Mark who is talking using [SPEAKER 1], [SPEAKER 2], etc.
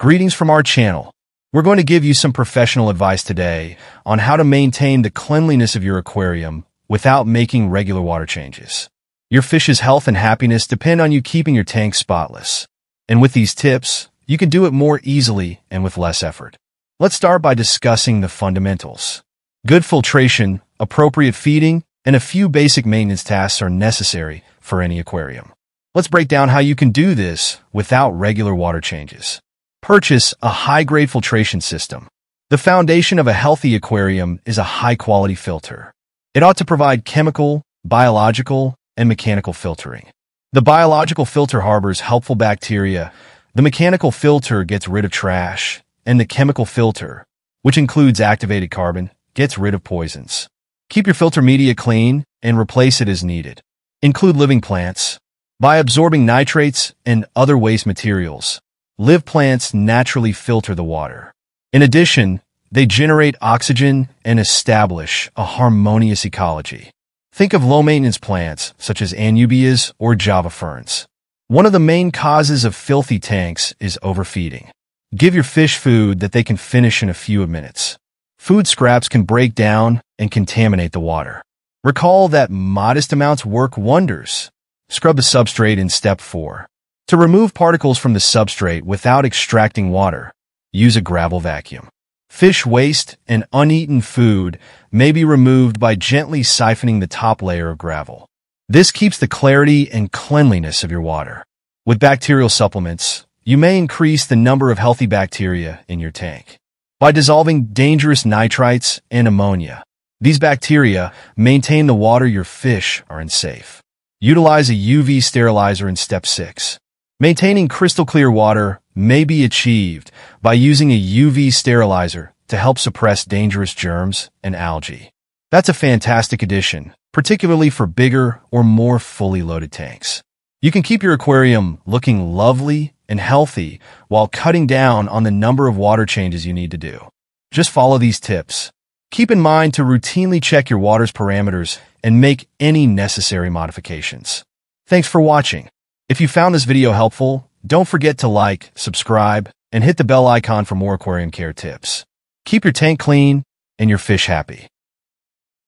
[SPEAKER 1] Greetings from our channel. We're going to give you some professional advice today on how to maintain the cleanliness of your aquarium without making regular water changes. Your fish's health and happiness depend on you keeping your tank spotless. And with these tips, you can do it more easily and with less effort. Let's start by discussing the fundamentals. Good filtration, appropriate feeding, and a few basic maintenance tasks are necessary for any aquarium. Let's break down how you can do this without regular water changes. Purchase a high-grade filtration system. The foundation of a healthy aquarium is a high-quality filter. It ought to provide chemical, biological, and mechanical filtering. The biological filter harbors helpful bacteria, the mechanical filter gets rid of trash, and the chemical filter, which includes activated carbon, gets rid of poisons. Keep your filter media clean and replace it as needed. Include living plants. By absorbing nitrates and other waste materials, live plants naturally filter the water. In addition, they generate oxygen and establish a harmonious ecology. Think of low-maintenance plants, such as anubias or java ferns. One of the main causes of filthy tanks is overfeeding. Give your fish food that they can finish in a few minutes. Food scraps can break down and contaminate the water. Recall that modest amounts work wonders. Scrub the substrate in step 4. To remove particles from the substrate without extracting water, use a gravel vacuum. Fish waste and uneaten food may be removed by gently siphoning the top layer of gravel. This keeps the clarity and cleanliness of your water. With bacterial supplements, you may increase the number of healthy bacteria in your tank. By dissolving dangerous nitrites and ammonia, these bacteria maintain the water your fish are in safe. Utilize a UV sterilizer in step 6. Maintaining crystal clear water may be achieved by using a UV sterilizer to help suppress dangerous germs and algae. That's a fantastic addition, particularly for bigger or more fully loaded tanks. You can keep your aquarium looking lovely and healthy while cutting down on the number of water changes you need to do. Just follow these tips. Keep in mind to routinely check your water's parameters and make any necessary modifications. Thanks for watching. If you found this video helpful, don't forget to like, subscribe, and hit the bell icon for more aquarium care tips. Keep your tank clean and your fish happy.